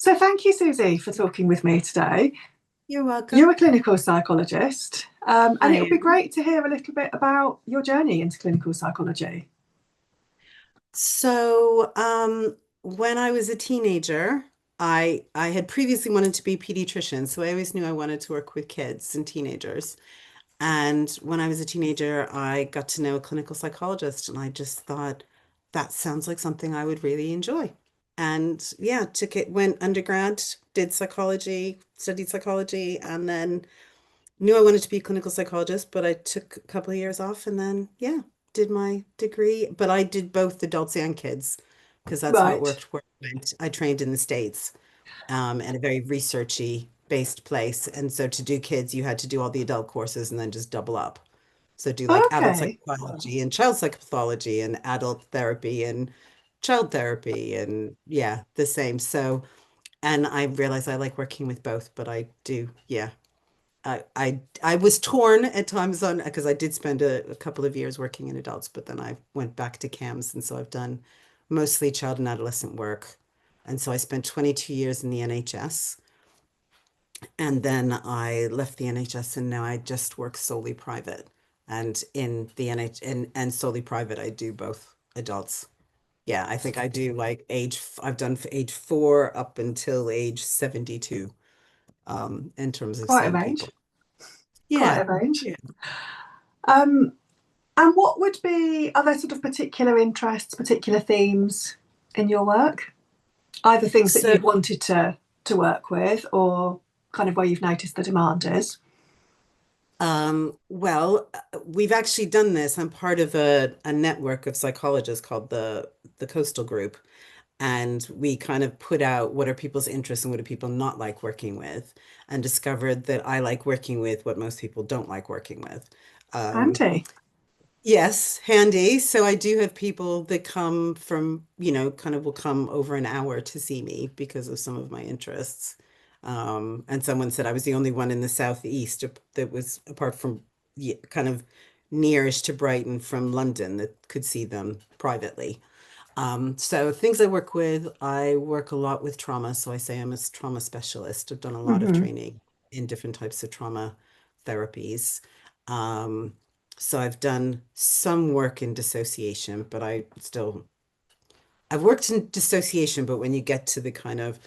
So thank you, Susie, for talking with me today. You're You're welcome. a clinical psychologist, and I it would be am. great to hear a little bit about your journey into clinical psychology. When I was a teenager, I had previously wanted to be a pediatrician, so I always knew I wanted to work with kids and teenagers. And when I was a teenager, I got to know a clinical psychologist, and I just thought that sounds like something I would really enjoy. And yeah, took it, went undergrad, did psychology, studied psychology, and then knew I wanted to be a clinical psychologist, but I took a couple of years off and then, yeah, did my degree. But I did both adults and kids because that's how it Right. worked. Where I trained in the States in a very researchy based place. And so to do kids, you had to do all the adult courses and then just double up. So do like adult Okay. psychology and child psychopathology and adult therapy and child therapy and yeah, the same. So, and I realized I like working with both, but I do, yeah, I was torn at times on because I did spend a couple of years working in adults, but then I went back to CAMHS, and so I've done mostly child and adolescent work. And so I spent 22 years in the NHS, and then I left the NHS, and now I just work solely private. And in the NH and solely private, I do both adults. Yeah, I think I do like I've done age 4 up until age 72, in terms of Quite a seeing people. range. Quite Yeah. a range. Yeah. Um, and what would be, are there sort of particular interests, particular themes in your work? Either things that So you've wanted to work with or kind of where you've noticed the demand is? We've actually done this. I'm part of a network of psychologists called the Coastal Group, and we kind of put out what are people's interests and what do people not like working with, and discovered that I like working with what most people don't like working with. Um, Handy. yes, handy. So I do have people that come from, kind of will come over an hour to see me because of some of my interests. And someone said I was the only one in the southeast that was apart from kind of nearish to Brighton from London that could see them privately. So things I work a lot with trauma. So I say I'm a trauma specialist. I've done a lot of Hmm. training in different types of trauma therapies. Um, so I've done some work in dissociation, but I've worked in dissociation, but when you get to the kind of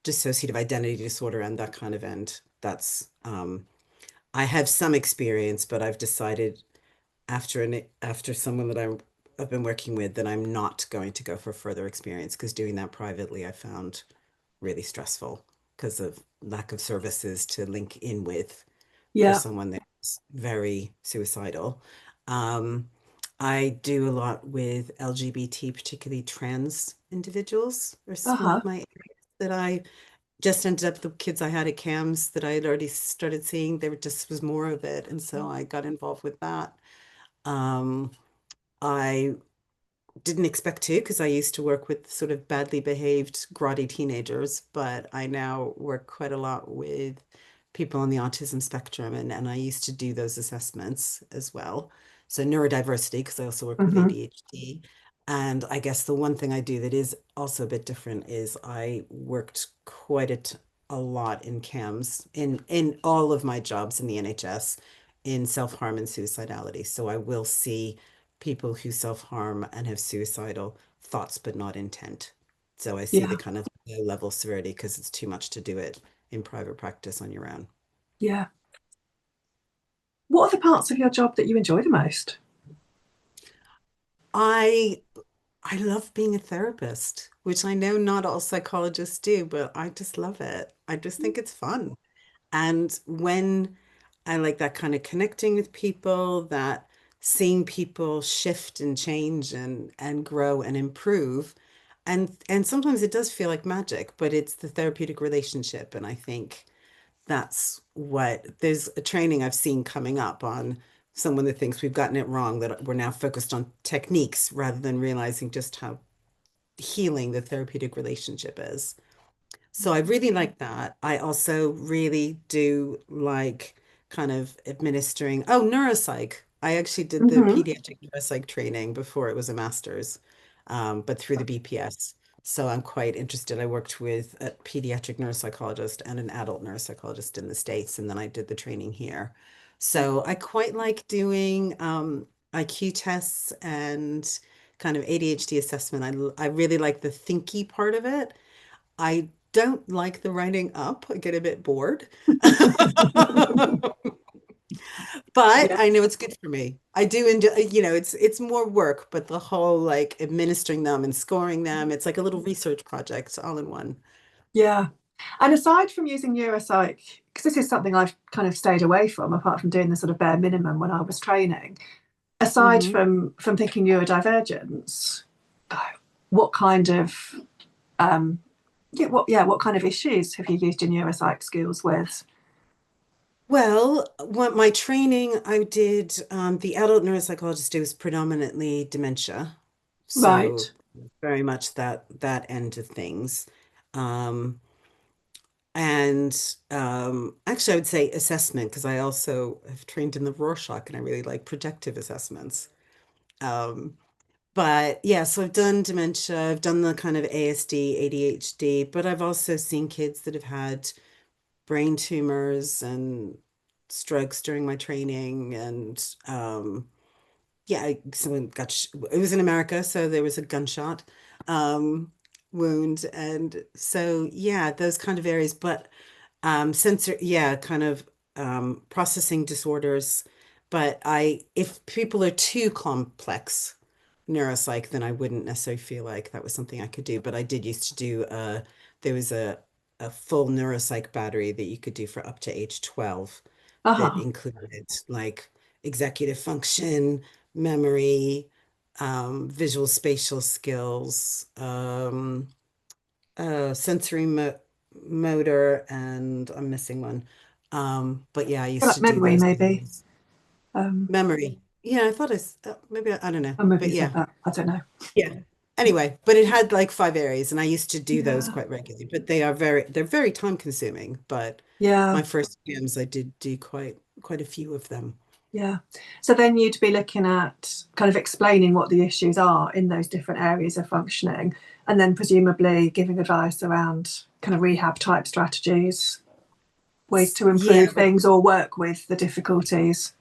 dissociative identity disorder and that kind of end, I have some experience, but I've decided after someone that I've been working with that I'm not going to go for further experience because doing that privately I found really stressful because of lack of services to link in with for Yeah. someone that's very suicidal. Um, I do a lot with LGBT, particularly trans individuals, are one Uh-huh. of my areas that I just ended up the kids I had at CAMHS that I had already started seeing. There just was more of it, and so I got involved with that. Um, I didn't expect to because I used to work with sort of badly behaved, grotty teenagers, but I now work quite a lot with people on the autism spectrum, and I used to do those assessments as well. So neurodiversity, because I also work with Hmm. ADHD. And I guess the one thing I do that is also a bit different is I worked a lot in CAMHS in all of my jobs in the NHS in self-harm and suicidality. So I will see people who self-harm and have suicidal thoughts but not intent. So I see the Yeah. kind of low level severity because it's too much to do it in private practice on your own. Yeah. What are the parts of your job that you enjoy the most? I I love being a therapist, which I know not all psychologists do, but I just love it. I just think it's fun. And when I like that kind of connecting with people, that seeing people shift and change and grow and improve. And sometimes it does feel like magic, but it's the therapeutic relationship. And I think that's what there's a training I've seen coming up on someone that thinks we've gotten it wrong, that we're now focused on techniques rather than realizing just how healing the therapeutic relationship is. So I really like that. I also really do like kind of administering. Oh, neuropsych. I actually did the Hmm. pediatric neuropsych training before it was a master's, but through the BPS. So I'm quite interested. I worked with a pediatric neuropsychologist and an adult neuropsychologist in the States, and then I did the training here. So I quite like doing IQ tests and kind of ADHD assessment. I really like the thinky part of it. I don't like the writing up. I get a bit bored. But Yeah. I know it's good for me. I do enjoy, it's more work, but the whole like administering them and scoring them, it's like a little research project all in one. Yeah. And aside from using neuropsych, because this is something I've kind of stayed away from, apart from doing the sort of bare minimum when I was training, aside Hmm. from thinking neurodivergence, what kind of what kind of issues have you used your neuropsych skills with? Well, what my training I did, the adult neuropsychologist, it was predominantly dementia. So Right. very much that end of things. Um, and actually I would say assessment because I also have trained in the Rorschach and I really like projective assessments. Um, But yeah, so I've done dementia, I've done the kind of ASD, ADHD, but I've also seen kids that have had brain tumors and strokes during my training. And yeah, someone got, it was in America, so there was a gunshot um, wound. And so, yeah, those kind of areas. But sensor, yeah, kind of processing disorders. But if people are too complex, neuropsych, then I wouldn't necessarily feel like that was something I could do. But I did used to do there was a full neuropsych battery that you could do for up to age 12 that Uh-huh. included like executive function, memory, visual spatial skills, sensory motor, and I'm missing one. But yeah, I used Like to do memory, those maybe. things. Um, Memory. Yeah, I thought maybe I don't know, or maybe but you said yeah. that. I don't know. Yeah. Anyway, but it had like 5 areas and I used to do those Yeah. quite regularly, but they're very time consuming. But Yeah. my first CAMHS, I did do quite a few of them. Yeah. So then you'd be looking at kind of explaining what the issues are in those different areas of functioning, and then presumably giving advice around kind of rehab type strategies, ways to Yeah, improve things or work with the difficulties.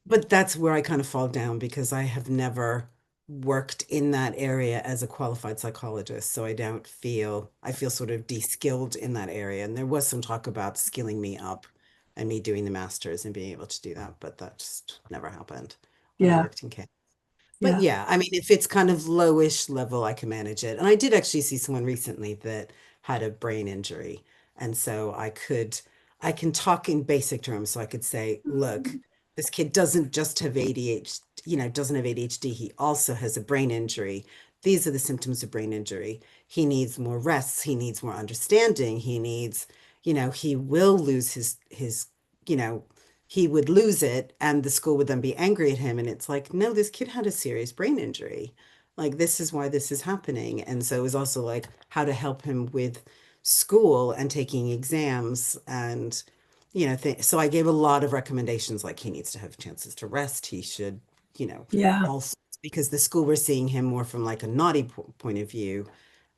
but that's where I kind of fall down because I have never worked in that area as a qualified psychologist. So I feel sort of de-skilled in that area. And there was some talk about skilling me up and me doing the masters and being able to do that, but that just never happened when I Yeah. worked in camp. But Yeah. yeah, I mean, if it's kind of lowish level, I can manage it. And I did actually see someone recently that had a brain injury. And so I can talk in basic terms. So I could say, look, this kid doesn't just have ADHD, doesn't have ADHD. He also has a brain injury. These are the symptoms of brain injury. He needs more rest. He needs more understanding. He will lose you know, he would lose it and the school would then be angry at him. And it's like, no, this kid had a serious brain injury. Like, this is why this is happening. And so it was also like how to help him with school and taking exams and, so I gave a lot of recommendations like he needs to have chances to rest. He should, Yeah. also, because the school were seeing him more from like a naughty point of view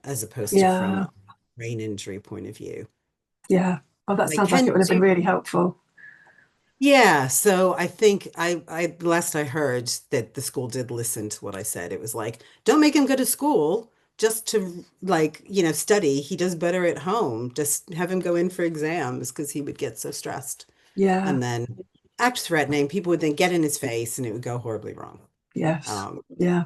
as opposed to from Yeah. a brain injury point of view. Yeah. Oh, that Like, sounds like it can would have been do really helpful. Yeah, so I think last I heard that the school did listen to what I said. It was like, don't make him go to school just to like, study. He does better at home. Just have him go in for exams because he would get so stressed. Yeah. And then act threatening, people would then get in his face and it would go horribly wrong. Yes. Um, Yeah.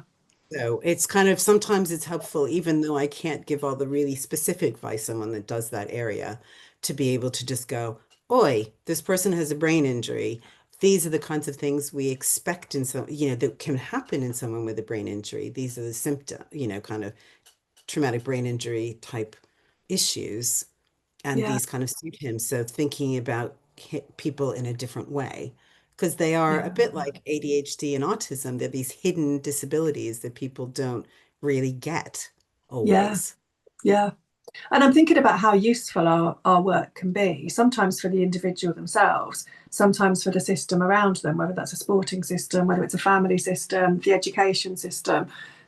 so it's kind of sometimes it's helpful, even though I can't give all the really specific advice someone that does that area, to be able to just go, Oi, this person has a brain injury. These are the kinds of things we expect in some, that can happen in someone with a brain injury. These are the symptom, kind of traumatic brain injury type issues, and Yeah. these kind of suit him. So thinking about people in a different way, because they are a Yeah. bit like ADHD and autism. They're these hidden disabilities that people don't really get Yeah. always. Yeah. And I'm thinking about how useful our work can be, sometimes for the individual themselves, sometimes for the system around them, whether that's a sporting system, whether it's a family system, the education system.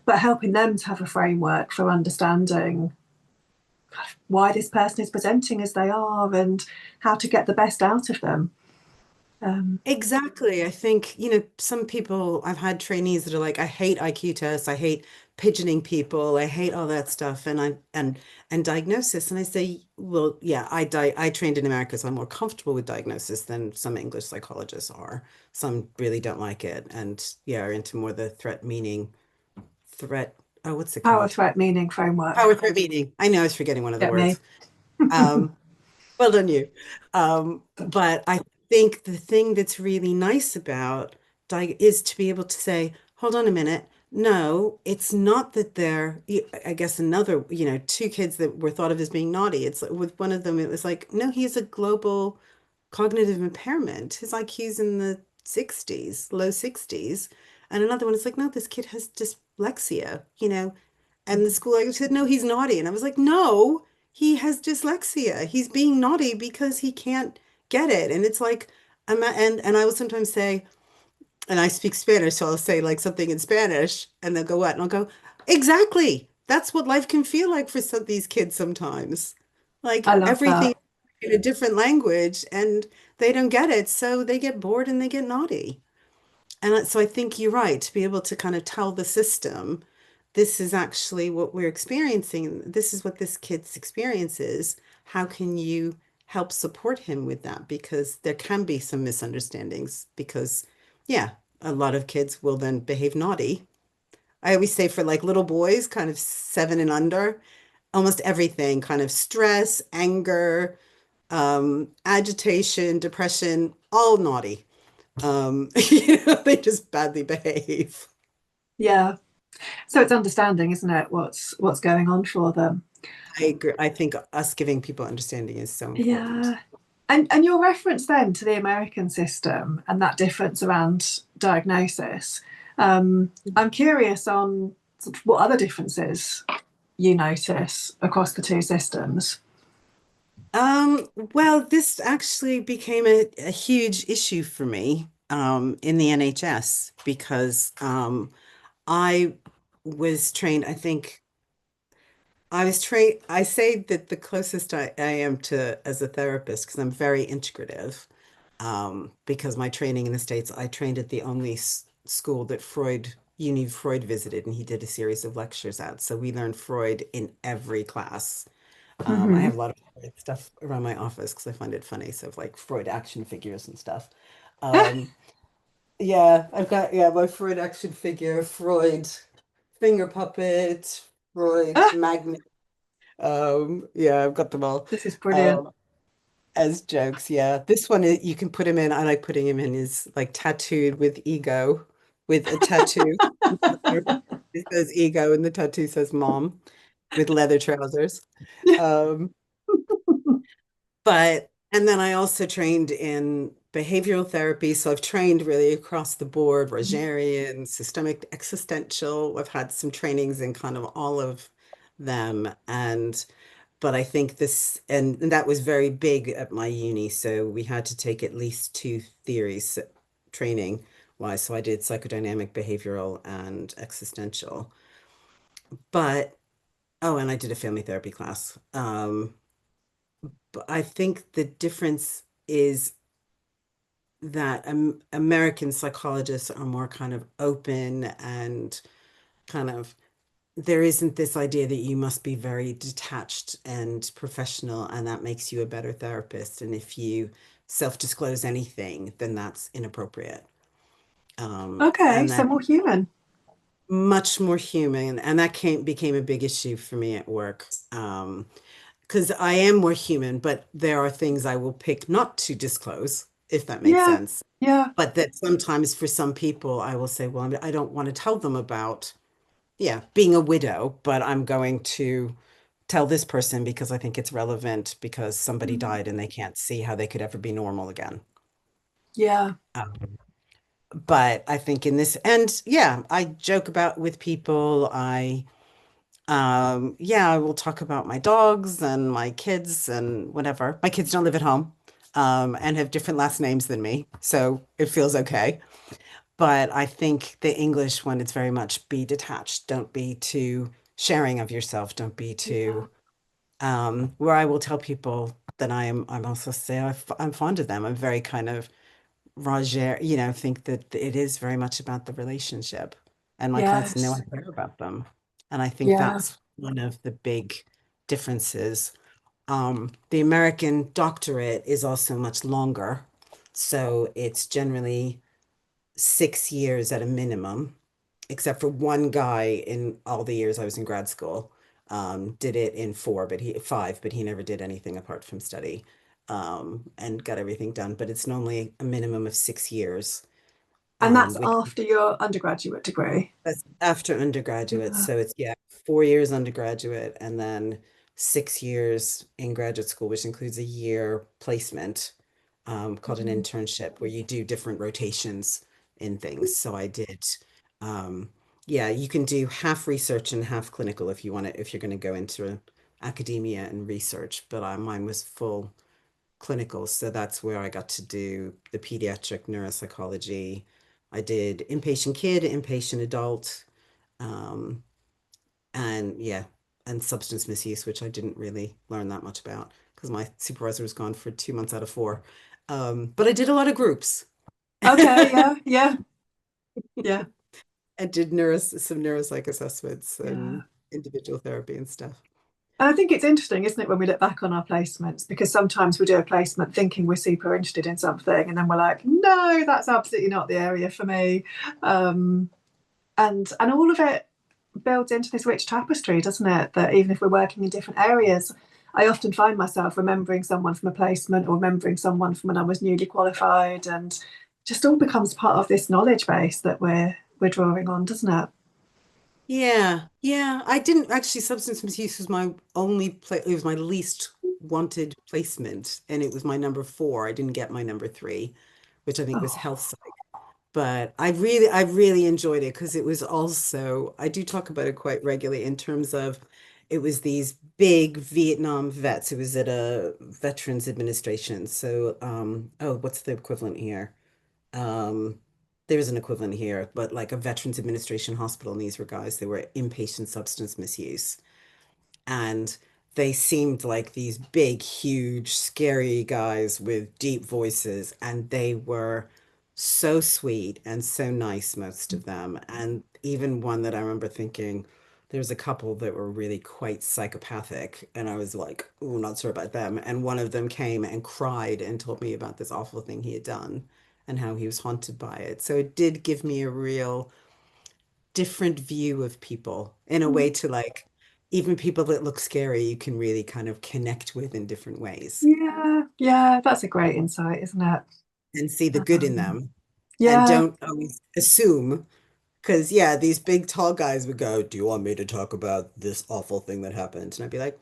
but helping them to have a framework for understanding why this person is presenting as they are and how to get the best out of them. Um, Exactly. I think, some people, I've had trainees that are like, I hate IQ tests, I hate pigeoning people, I hate all that stuff, and diagnosis. And I say, well, yeah, I trained in America, so I'm more comfortable with diagnosis than some English psychologists are. Some really don't like it, and yeah, are into more the threat. Oh, what's it Power called? threat meaning framework. Power threat meaning. I know I was forgetting one of the Get me. words. Um, well done, you. But I think the thing that's really nice about is to be able to say, hold on a minute. No, it's not that I guess another, two kids that were thought of as being naughty. It's like with one of them, it was like, no, he has a global cognitive impairment. His IQ's in the 60s, low 60s. And another one is like, no, this kid has dyslexia, and the school I said, no, he's naughty. And I was like, no, he has dyslexia. He's being naughty because he can't get it. And it's like, and I will sometimes say, and I speak Spanish, so I'll say like something in Spanish, and they'll go, what? And I'll go, exactly. That's what life can feel like for these kids sometimes. I Like love everything that. in a different language, and they don't get it. So they get bored and they get naughty. And so I think you're right to be able to kind of tell the system, this is actually what we're experiencing. This is what this kid's experience is. How can you help support him with that? Because there can be some misunderstandings because, yeah, a lot of kids will then behave naughty. I always say for like little boys, kind of 7 and under, almost everything, kind of stress, anger, agitation, depression, all naughty. They just badly behave. Yeah. So it's understanding, isn't it? What's going on for them. I agree. I think us giving people understanding is so important. Yeah. And your reference then to the American system and that difference around diagnosis. I'm curious on sort of what other differences you notice across the two systems. Well, this actually became a huge issue for me in the NHS because I was trained, I think I was trained, I say that the closest I am to as a therapist because I'm very integrative. Because my training in the States, I trained at the only school that Freud visited, and he did a series of lectures at. So we learned Freud in every class. I Hmm. have a lot of Freud stuff around my office because I find it funny. So like Freud action figures and stuff. Um, yeah, I've got my Freud action figure, Freud finger puppet, Freud magnet. Yeah, I've got them all. This is brilliant. Um, as jokes, yeah. This one you can put him in. I like putting him in. Is like tattooed with ego, with a tattoo. It says ego, and the tattoo says mom with leather trousers. Um, and then I also trained in behavioral therapy. So I've trained really across the board, Rogerian, systemic existential. I've had some trainings in kind of all of them. But I think and that was very big at my uni. So we had to take at least 2 theories training wise. So I did psychodynamic, behavioral, and existential. But, oh, and I did a family therapy class. But I think the difference is that American psychologists are more kind of open and kind of there isn't this idea that you must be very detached and professional, and that makes you a better therapist. And if you self-disclose anything, then that's inappropriate. Okay, And so that more human. much more human, and that became a big issue for me at work. Because I am more human, but there are things I will pick not to disclose, if that makes Yeah, sense. yeah. But that sometimes for some people, I will say, well, I don't want to tell them about yeah, being a widow, but I'm going to tell this person because I think it's relevant because somebody Mm. died and they can't see how they could ever be normal again. Yeah. But I think in this, and yeah, I joke about with people. Yeah, I will talk about my dogs and my kids and whatever. My kids don't live at home, and have different last names than me, so it feels okay. But I think the English one, it's very much be detached. Don't be too sharing of yourself. Don't be Yeah. too, where I will tell people that I'm also say I'm fond of them. I'm very kind of Roger, think that it is very much about the relationship. And my clients know I Yes. care about them. And I think Yeah. that's one of the big differences. The American doctorate is also much longer. So it's generally 6 years at a minimum, except for one guy in all the years I was in grad school, did it in 5, but he never did anything apart from study, and got everything done. But it's normally a minimum of 6 years, And that's which after your undergraduate degree. that's after undergraduate. Yeah. So it's, yeah, 4 years undergraduate and then 6 years in graduate school, which includes a year placement, called an Mhm. internship, where you do different rotations in things. So I did, um, yeah, you can do half research and half clinical if you want to, if you're going to go into academia and research. But mine was full clinical. So that's where I got to do the pediatric neuropsychology. I did inpatient kid, inpatient adult, um, and yeah, and substance misuse, which I didn't really learn that much about because my supervisor was gone for 2 months out of 4. But I did a lot of groups. Okay. Yeah. Yeah. Yeah. And did some neuropsych assessments Yeah. and individual therapy and stuff. And I think it's interesting, isn't it, when we look back on our placements, because sometimes we do a placement thinking we're super interested in something, and then we're like, no, that's absolutely not the area for me. Um, and all of it builds into this rich tapestry, doesn't it? That even if we're working in different areas, I often find myself remembering someone from a placement or remembering someone from when I was newly qualified, and just all becomes part of this knowledge base that we're drawing on, doesn't it? Yeah, yeah. I didn't actually, substance misuse was my only it was my least wanted placement, and it was my number 4. I didn't get my number 3, which I think was Oh, health psych. But I really enjoyed it because it was also, I do talk about it quite regularly in terms of it was these big Vietnam vets. It was at a Veterans Administration. So, oh, what's the equivalent here? Um, there's an equivalent here, but like a Veterans Administration hospital, and these were guys, they were inpatient substance misuse. And they seemed like these big, huge, scary guys with deep voices, and they were so sweet and so nice, most of them. And even one that I remember thinking, there's a couple that were really quite psychopathic, and I was like, oh, not sure about them. And one of them came and cried and told me about this awful thing he had done and how he was haunted by it. So it did give me a real different view of people in a way, to like, even people that look scary, you can really kind of connect with in different ways yeah, yeah, that's a great insight, isn't it? and see the good in Um, them, and yeah, don't always assume. Because, yeah, these big tall guys would go, do you want me to talk about this awful thing that happened? And I'd be like,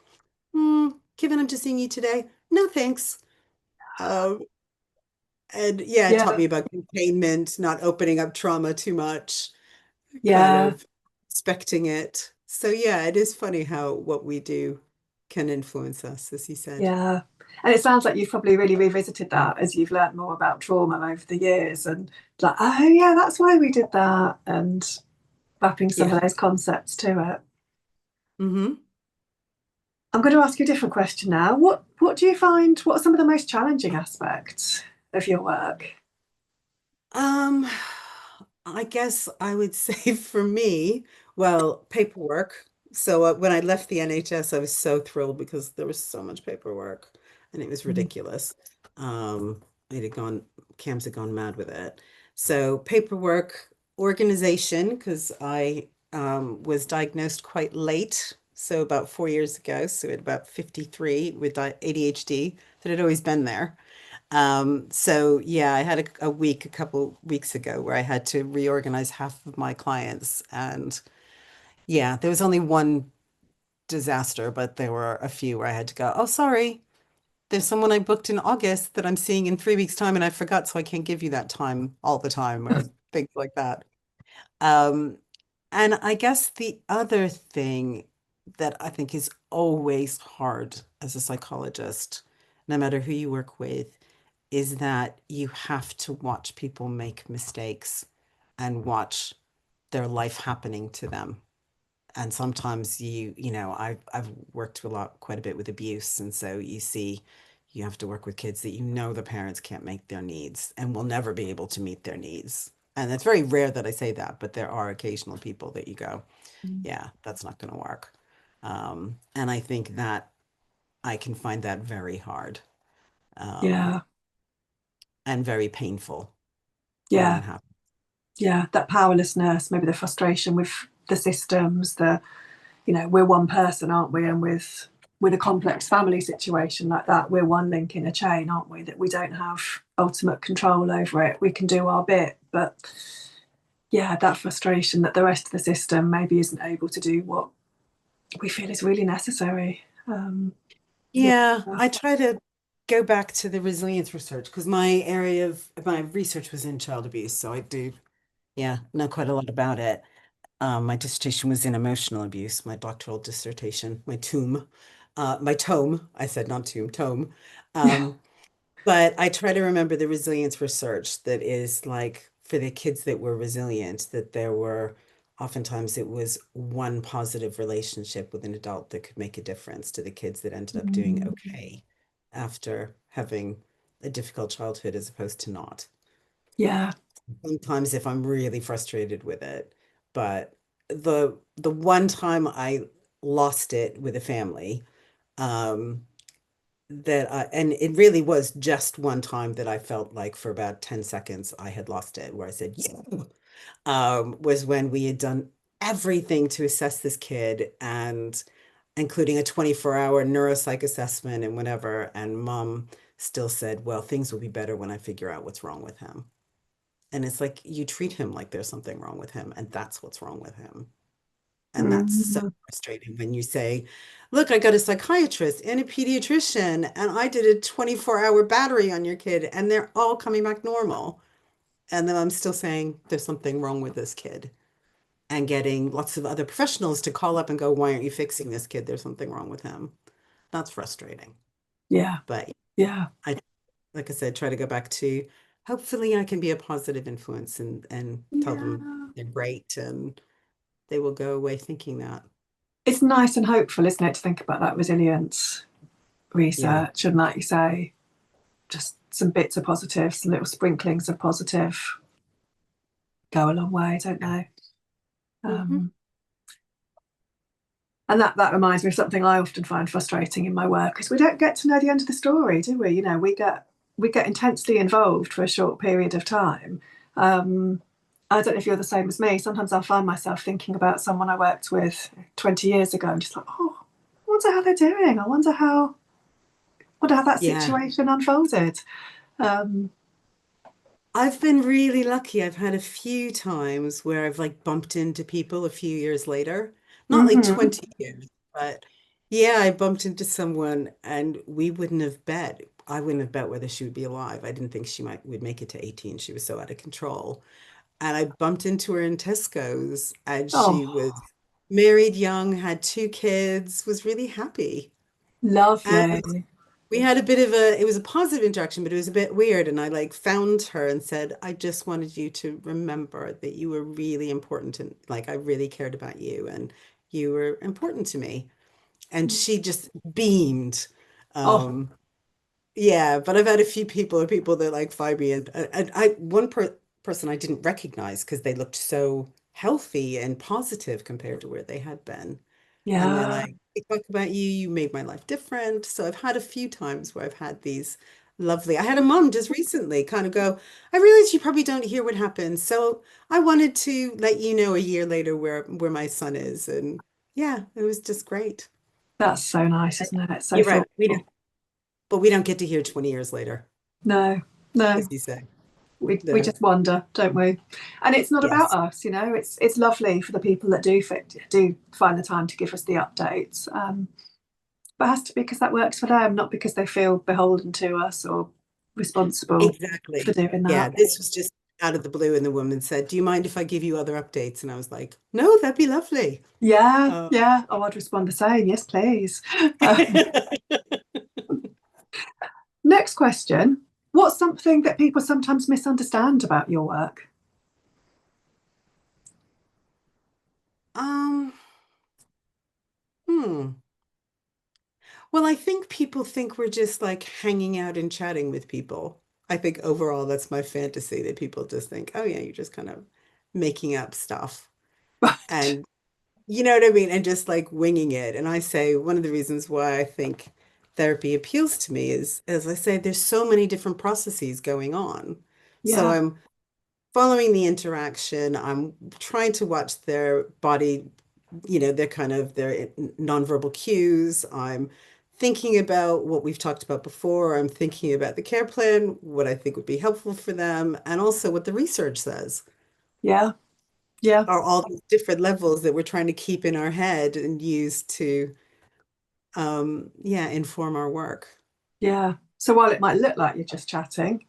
Kevin, I'm just seeing you today. No, thanks. Um, and yeah, it taught yeah, me about containment, not opening up trauma too much, kind yeah, of expecting it. So yeah, it is funny how what we do can influence us, as you said. yeah. And it sounds like you've probably really revisited that as you've learned more about trauma over the years, and like, oh yeah, that's why we did that, and wrapping some Yeah. of those concepts to it. Hmm. I'm going to ask you a different question now. What do you find? What are some of the most challenging aspects of your work? Um, I guess I would say for me, well, paperwork. So when I left the NHS, I was so thrilled because there was so much paperwork and it was Mm. ridiculous. It had gone, CAMHS had gone mad with it. So paperwork, organization, because I was diagnosed quite late. So about 4 years ago, so at about 53 with ADHD, that had always been there. So yeah, I had a couple weeks ago where I had to reorganize half of my clients. And yeah, there was only one disaster, but there were a few where I had to go, oh, sorry, there's someone I booked in August that I'm seeing in 3 weeks' time and I forgot, so I can't give you that time all the time, or things like that. Um, and I guess the other thing that I think is always hard as a psychologist, no matter who you work with, is that you have to watch people make mistakes and watch their life happening to them. And sometimes I've worked quite a bit with abuse, and so you have to work with kids that the parents can't make their needs and will never be able to meet their needs. And it's very rare that I say that, but there are occasional people that you go, yeah, that's not going to work. And I think that I can find that very hard, um, Yeah. and very painful when Yeah. that happens. Yeah. That powerlessness, maybe the frustration with the systems, we're one person, aren't we? And with a complex family situation like that, we're one link in a chain, aren't we? That we don't have ultimate control over it. We can do our bit, but yeah, that frustration that the rest of the system maybe isn't able to do what we feel is really necessary. Yeah. Yeah, I try to go back to the resilience research because my area of my research was in child abuse, so I do, yeah, know quite a lot about it. My dissertation was in emotional abuse, my doctoral dissertation, my tome, I said not tomb, tome. Um, but I try to remember the resilience research that is like for the kids that were resilient, that there were oftentimes it was one positive relationship with an adult that could make a difference to the kids that ended up doing okay after having a difficult childhood as opposed to not. Yeah. Sometimes if I'm really frustrated with it, but the one time I lost it with a family, um, and it really was just one time that I felt like for about 10 seconds I had lost it, where I said, yeah, was when we had done everything to assess this kid and including a 24-hour neuropsych assessment and whatever. And mom still said, well, things will be better when I figure out what's wrong with him. And it's like you treat him like there's something wrong with him, and that's what's wrong with him. And that's so Mm, frustrating when you say, look, I got a psychiatrist and a pediatrician, and I did a 24-hour battery on your kid, and they're all coming back normal. And then I'm still saying there's something wrong with this kid, and getting lots of other professionals to call up and go, why aren't you fixing this kid? There's something wrong with him. That's frustrating. yeah. But Yeah. I, like I said, try to go back to hopefully I can be a positive influence and tell them Yeah. they're great and they will go away thinking that. It's nice and hopeful, isn't it, to think about that resilience Yeah. research and, like you say, just some bits of positive, some little sprinklings of positive go a long way, don't they? Hmm. Um, and that reminds me of something I often find frustrating in my work because we don't get to know the end of the story, do we? We get intensely involved for a short period of time. Um, I don't know if you're the same as me. Sometimes I'll find myself thinking about someone I worked with 20 years ago and just like, oh, I wonder how they're doing. I wonder how that Yeah. situation unfolded. Um, I've been really lucky. I've had a few times where I've like bumped into people a few years later. Not like mhm. 20 years, but yeah, I bumped into someone and we wouldn't have bet. I wouldn't have bet whether she would be alive. I didn't think she would make it to 18. She was so out of control. And I bumped into her in Tesco's and she was Oh, married young, had two kids, was really happy. And lovely. we had it was a positive interaction, but it was a bit weird. And I like found her and said, I just wanted you to remember that you were really important and like I really cared about you and you were important to me. And she just beamed. Oh, Um, yeah, but I've had a few people that like find me and person I didn't recognize because they looked so healthy and positive compared to where they had been. And they're yeah, like, "We talk about you, you made my life different." So I've had a few times where I've had these lovely. I had a mom just recently kind of go, I realize you probably don't hear what happens. So I wanted to let you know a year later where my son is. And yeah, it was just great. that's so nice, isn't it? It's so You're right. thoughtful. But we don't get to hear 20 years later, No, no, as you say. we No. just wonder, don't we? And it's not about Yes. us, It's lovely for the people that do find the time to give us the updates. But it has to be because that works for them, not because they feel beholden to us or responsible for Exactly. doing Yeah, that. this was just out of the blue, and the woman said, "Do you mind if I give you other updates?" And I was like, "No, that'd be lovely." Yeah, Uh, yeah. Oh, I'd respond the same. Yes, please. Um, next question. What's something that people sometimes misunderstand about your work? Um, hmm. Well, I think people think we're just like hanging out and chatting with people. I think overall that's my fantasy that people just think, oh yeah, you're just kind of making up stuff. Right. And you know what I mean? And just like winging it. And I say one of the reasons why I think therapy appeals to me is, as I say, there's so many different processes going on. So Yeah. I'm following the interaction. I'm trying to watch their body, their kind of their nonverbal cues. I'm thinking about what we've talked about before. I'm thinking about the care plan, what I think would be helpful for them, and also what the research says Yeah. Yeah. are all these different levels that we're trying to keep in our head and use to, yeah, inform our work. Yeah. So while it might look like you're just chatting,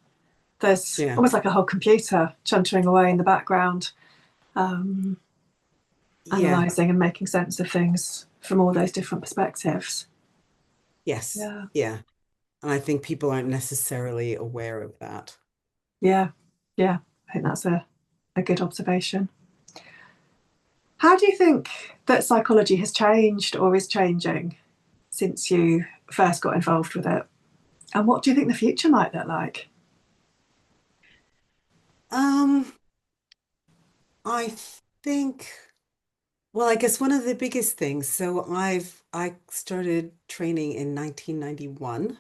there's Yeah. almost like a whole computer chuntering away in the background, um, Yeah. analysing and making sense of things from all those different perspectives. Yes. Yeah. Yeah. And I think people aren't necessarily aware of that. Yeah. Yeah. I think that's a good observation. How do you think that psychology has changed or is changing since you first got involved with it? And what do you think the future might look like? Um, I think, well, I guess one of the biggest things, so I started training in 1991.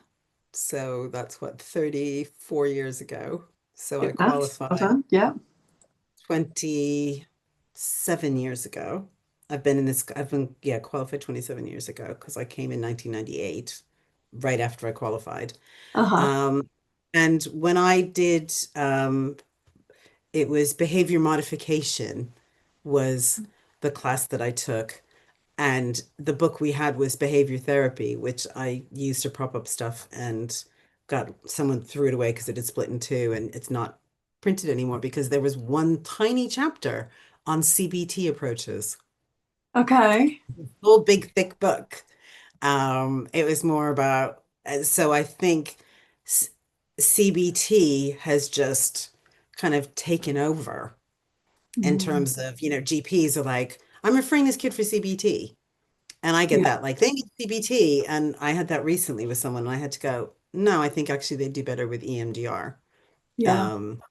So that's what, 34 years ago. So I Good maths. Well qualified done. Yeah. 27 years ago. I've been, yeah, qualified 27 years ago because I came in 1998, right after I qualified. Uh-huh. Um, and when I did, it was behavior modification was the class that I took. And the book we had was behavior therapy, which I used to prop up stuff and got someone threw it away because it had split in two and it's not printed anymore because there was one tiny chapter on CBT approaches. Okay. Whole big thick book. It was more about, so I think s- CBT has just kind of taken over in Mm. terms of, GPs are like, I'm referring this kid for CBT. And I get Yeah. that, like they need CBT. And I had that recently with someone, and I had to go, no, I think actually they do better with EMDR. Yeah. Um,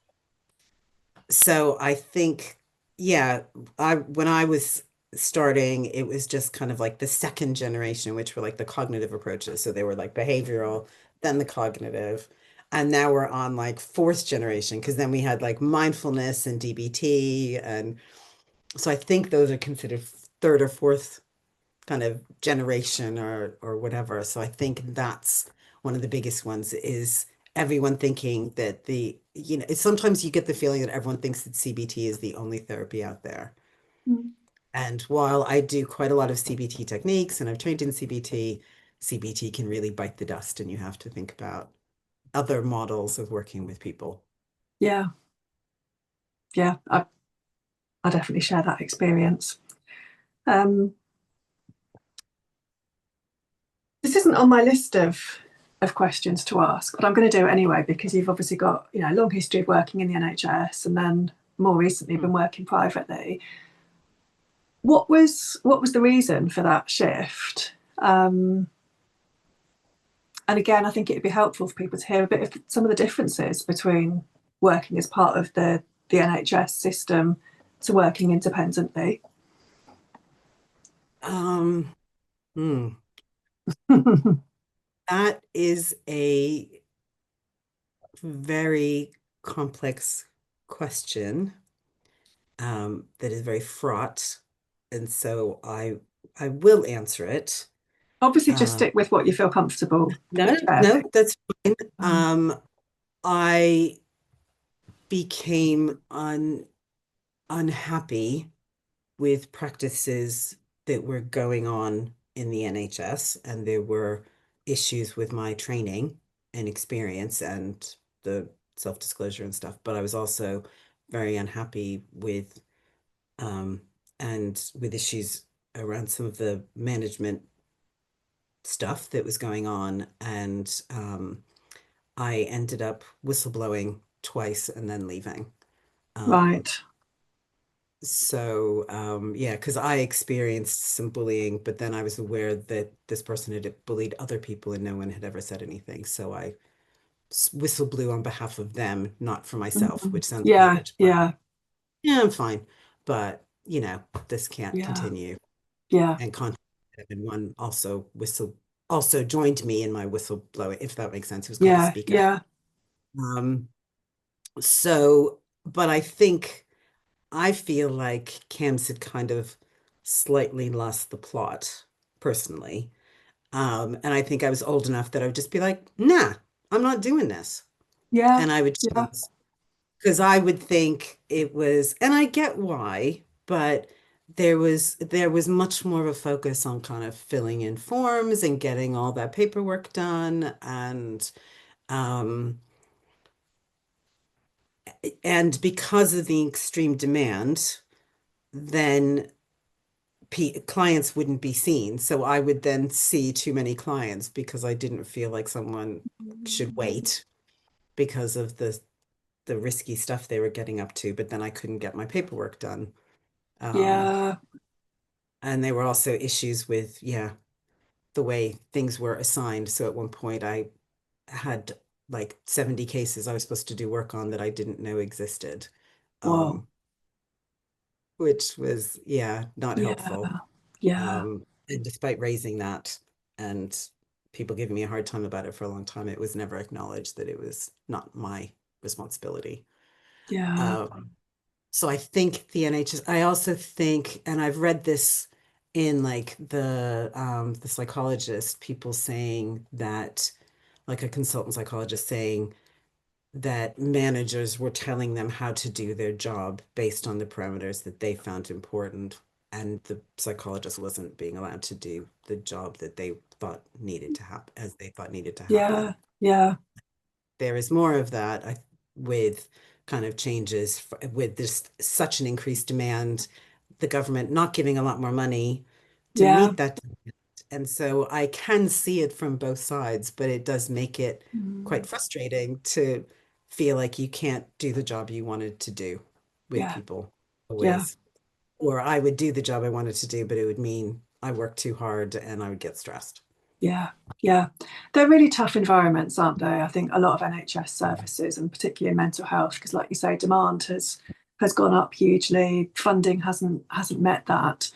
so I think, yeah, I when I was starting, it was just kind of like the second generation, which were like the cognitive approaches. So they were like behavioral, then the cognitive. And now we're on like fourth generation, because then we had like mindfulness and DBT. And so I think those are considered third or fourth kind of generation or whatever. So I think that's one of the biggest ones is everyone thinking that sometimes you get the feeling that everyone thinks that CBT is the only therapy out there. Mm. And while I do quite a lot of CBT techniques and I've trained in CBT, CBT can really bite the dust and you have to think about other models of working with people. Yeah. Yeah. I definitely share that experience. Um, this isn't on my list of questions to ask, but I'm going to do it anyway because you've obviously got, a long history of working in the NHS and then more recently Hmm. been working privately. What was the reason for that shift? And again, I think it'd be helpful for people to hear a bit of some of the differences between working as part of the NHS system to working independently. Um, hmm. That is a very complex question, that is very fraught, and so I will answer it. Obviously, just Um, stick with what you feel comfortable no, sharing. no, that's fine. Um, I became unhappy with practices that were going on in the NHS, and there were issues with my training and experience and the self-disclosure and stuff. But I was also very unhappy with um, and with issues around some of the management stuff that was going on. And I ended up whistleblowing twice and then leaving. Um, right. So, yeah, because I experienced some bullying, but then I was aware that this person had bullied other people and no one had ever said anything. So I whistle blew on behalf of them, not for myself, Mhm. which sounds Yeah, weird, but yeah, yeah, I'm fine. But, this can't yeah, continue. yeah, And contact and one also joined me in my whistleblowing, if that makes sense. He was called a yeah, speaker. yeah, Um, so, but I feel like CAMHS had kind of slightly lost the plot personally. And I think I was old enough that I would just be like, nah, I'm not doing this. yeah, And I would yeah, choose because I would think it was, and I get why, but there was much more of a focus on kind of filling in forms and getting all that paperwork done um and because of the extreme demand, then clients wouldn't be seen. So I would then see too many clients because I didn't feel like someone should wait because of the risky stuff they were getting up to, but then I couldn't get my paperwork done. Um, yeah. and there were also issues with, yeah, the way things were assigned. So at one point I had like 70 cases I was supposed to do work on that I didn't know existed. Whoa. Um, which was, yeah, not Yeah, helpful. yeah, And despite raising that and people giving me a hard time about it for a long time, it was never acknowledged that it was not my responsibility. yeah, Um, so I think the NHS, I also think, and I've read this in like the psychologist, people saying that, like a consultant psychologist saying that managers were telling them how to do their job based on the parameters that they found important, and the psychologist wasn't being allowed to do the job that they thought needed to happen as they thought needed to yeah, happen. yeah, There is more of that with kind of changes with this such an increased demand, the government not giving a lot more money to yeah. meet that. And so I can see it from both sides, but it does make it quite Mm, frustrating to feel like you can't do the job you wanted to do with yeah, people yeah, always. Or I would do the job I wanted to do, but it would mean I worked too hard and I would get stressed. yeah, yeah. They're really tough environments, aren't they? I think a lot of NHS services, and particularly in mental health, because like you say, demand has gone up hugely. Funding hasn't met that.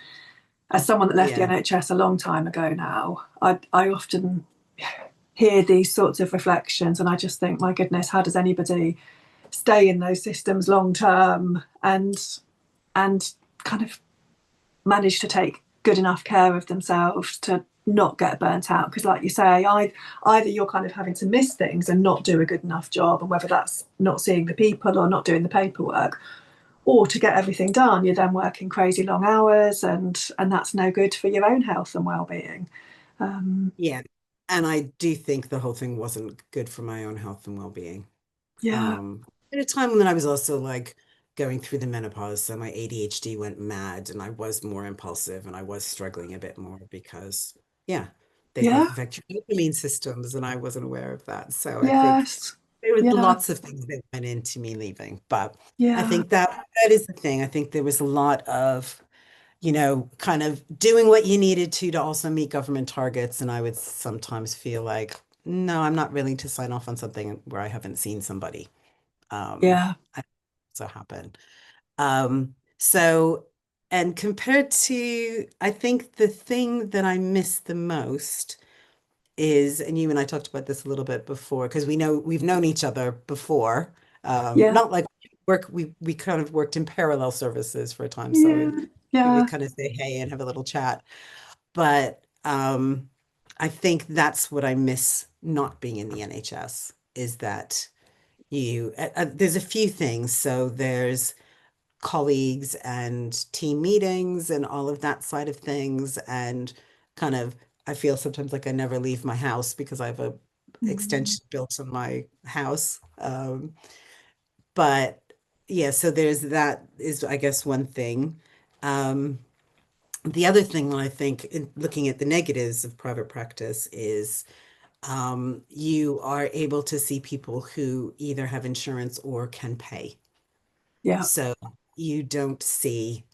As someone that left the Yeah. NHS a long time ago now, I often hear these sorts of reflections, and I just think, my goodness, how does anybody stay in those systems long term and kind of manage to take good enough care of themselves to not get burnt out? Because like you say, either you're kind of having to miss things and not do a good enough job, and whether that's not seeing the people or not doing the paperwork, or to get everything done you're then working crazy long hours, and that's no good for your own health and well-being. Yeah. And I do think the whole thing wasn't good for my own health and well-being. Yeah, At a time when I was also like going through the menopause, so my ADHD went mad and I was more impulsive and I was struggling a bit more because, yeah, they both yeah, affect your dopamine systems and I wasn't aware of that. So I think yes, there was yeah, lots of things that went into me leaving, but I yeah, think that is the thing. I think there was a lot of, kind of doing what you needed to also meet government targets, and I would sometimes feel like, no, I'm not willing to sign off on something where I haven't seen somebody. yeah, I so happen. So, and compared to, I think the thing that I miss the most is, and you and I talked about this a little bit before, because we've known each other before. yeah, Not like we kind of worked in parallel services for a time, so yeah, we yeah, would kind of say hey and have a little chat. But I think that's what I miss not being in the NHS is that there's a few things. So there's colleagues and team meetings and all of that side of things. And kind of, I feel sometimes like I never leave my house because I have a mm, extension built on my house. But yeah, so there's that is, I guess, one thing. Um, the other thing that I think, in looking at the negatives of private practice, is you are able to see people who either have insurance or can pay. yeah, So you don't see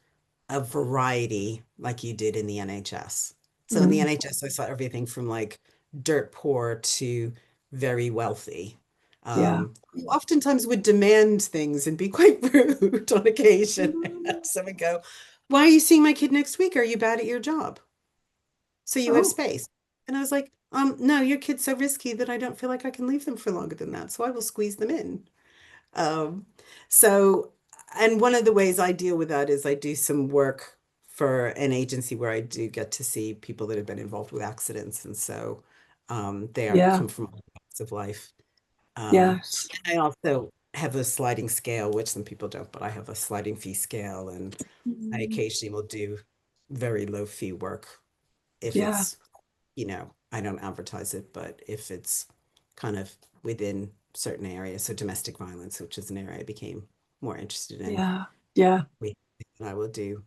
a variety like you did in the NHS. So in the Mm. NHS, I saw everything from like dirt poor to very wealthy. Yeah. Who oftentimes would demand things and be quite rude on occasion. I Mm. had someone go, "Why are you seeing my kid next week? Are you bad at your job? So you have Oh, space." And I was like, no, your kid's so risky that I don't feel like I can leave them for longer than that. So I will squeeze them in. Um, so, and one of the ways I deal with that is I do some work for an agency where I do get to see people that have been involved with accidents. And so they are yeah. come from all walks of life. Yes. And I also have a sliding scale, which some people don't, but I have a sliding fee scale, and I Mm. occasionally will do very low fee work if Yeah. it's, I don't advertise it, but if it's kind of within certain areas, so domestic violence, which is an area I became more interested in, Yeah. Yeah. we I will do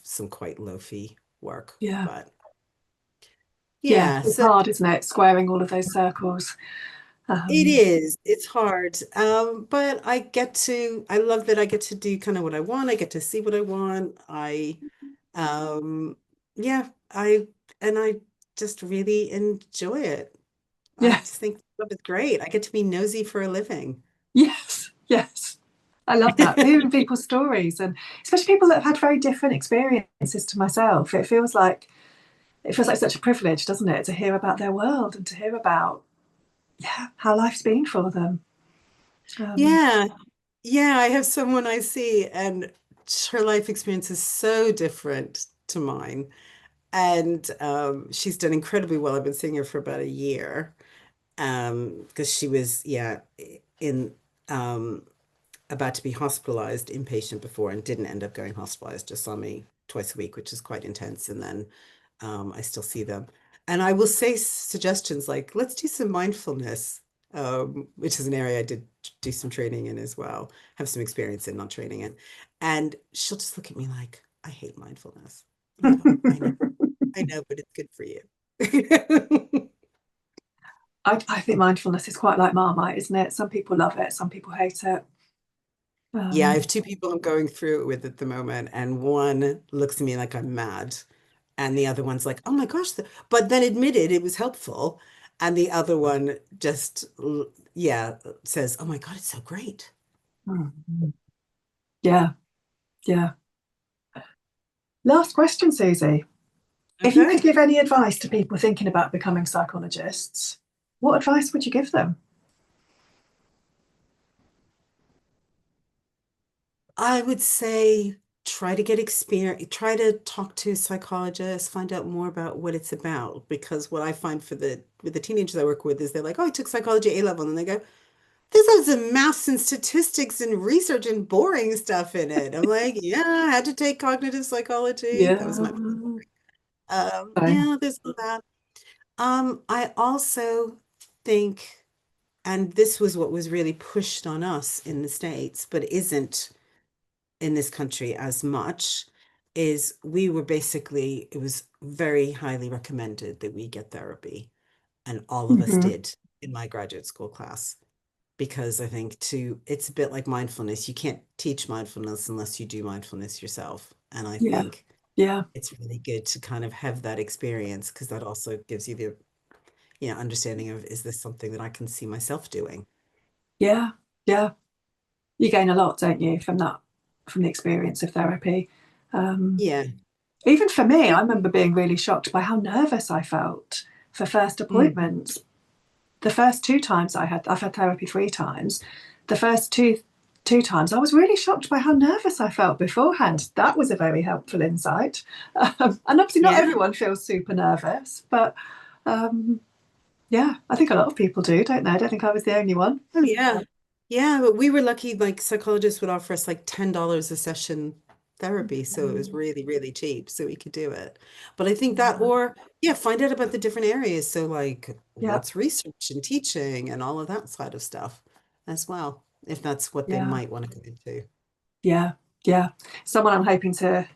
some quite low fee work. Yeah. But Yeah. yeah, It's so hard, isn't it? Squaring all of those circles. it Um, is. It's hard. But I love that I get to do kind of what I want. I get to see what I want. Um, yeah, and I just really enjoy it. I yeah. just think love is great. I get to be nosy for a living. Yes. Yes. I love that. Hearing people's stories, and especially people that have had very different experiences to myself. It feels like such a privilege, doesn't it, to hear about their world and to hear about, yeah, how life's been for them. Um, Yeah, yeah, I have someone I see, and her life experience is so different to mine. And she's done incredibly well. I've been seeing her for about a year. Because she was, yeah, in about to be hospitalized inpatient before and didn't end up going hospitalized, just saw me twice a week, which is quite intense. And then I still see them. And I will say suggestions like, let's do some mindfulness, which is an area I did do some training in as well, have some experience in, not training in. And she'll just look at me like, I hate mindfulness. And I go, I know, but it's good for you. I think mindfulness is quite like Marmite, isn't it? Some people love it, some people hate it. Yeah, I Um, have two people I'm going through it with at the moment, and one looks at me like I'm mad, and the other one's like, "Oh my gosh!" But then admitted it was helpful, and the other one just, yeah, says, "Oh my God, it's so great." yeah, yeah. Last question, Susie. If you could Okay. give any advice to people thinking about becoming psychologists, what advice would you give them? I would say try to get experience, try to talk to psychologists, find out more about what it's about. Because what I find for the with the teenagers I work with is they're like, "Oh, I took psychology A level," and they go, "There's loads of maths and statistics and research and boring stuff in it." I'm like, "Yeah, I had to take cognitive psychology. That Yeah. was my Same. yeah, there's all that. I also think, and this was what was really pushed on us in the States, but isn't in this country as much, is we were basically, it was very highly recommended that we get therapy. And all of us Hmm. did in my graduate school class. Because I think it's a bit like mindfulness. You can't teach mindfulness unless you do mindfulness yourself. And I Yeah. think Yeah. it's really good to kind of have that experience because that also gives you the, understanding of, is this something that I can see myself doing? Yeah. Yeah. You gain a lot, don't you, from that, from the experience of therapy. Um, Yeah. Even for me, I remember being really shocked by how nervous I felt for first Mm. appointments. The first two times I've had therapy three times. The first two times, I was really shocked by how nervous I felt beforehand. That was a very helpful insight. And obviously, not Yeah. everyone feels super nervous, but um, yeah, I think a lot of people do, don't they? I don't think I was the only one. Oh, yeah. Yeah, but we were lucky, like psychologists would offer us like $10 a session therapy. So it was really, really cheap. So we could do it. But I think that, or yeah, find out about the different areas. So like Yeah, what's research and teaching and all of that side of stuff as well, if that's what they yeah, might want to go into. yeah, yeah. Someone I'm hoping to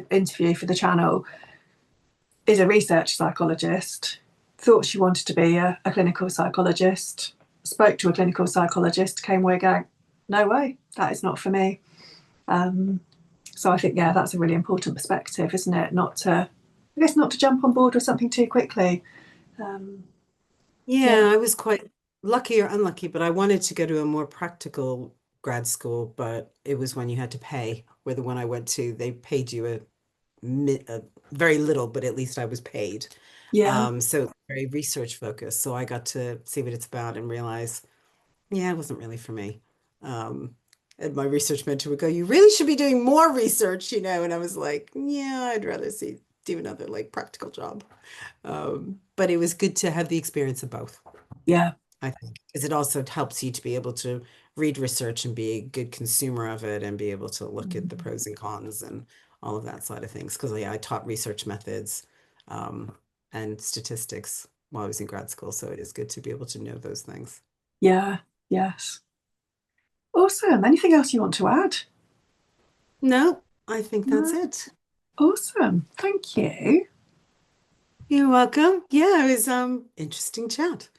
interview for the channel is a research psychologist. Thought she wanted to be a clinical psychologist. Spoke to a clinical psychologist. Came away going, no way, that is not for me. So I think, yeah, that's a really important perspective, isn't it? Not to, I guess, not to jump on board with something too quickly. Um, yeah, Yeah, I was quite lucky or unlucky, but I wanted to go to a more practical grad school, but it was when you had to pay, where the one I went to, they paid you a very little, but at least I was paid. yeah, So very research focused. So I got to see what it's about and realize, yeah, it wasn't really for me. Um, and my research mentor would go, "You really should be doing more research, you know." And I was like, "Yeah, I'd rather do another like practical job." But it was good to have the experience of both, yeah, I think, because it also helps you to be able to read research and be a good consumer of it and be able to look at the pros and cons and all of that side of things. Because yeah, I taught research methods um, and statistics while I was in grad school, so it is good to be able to know those things. yeah, yes. Awesome. Anything else you want to add? No, I think that's No. it. Awesome. Thank you. You're welcome. Yeah, it was interesting chat.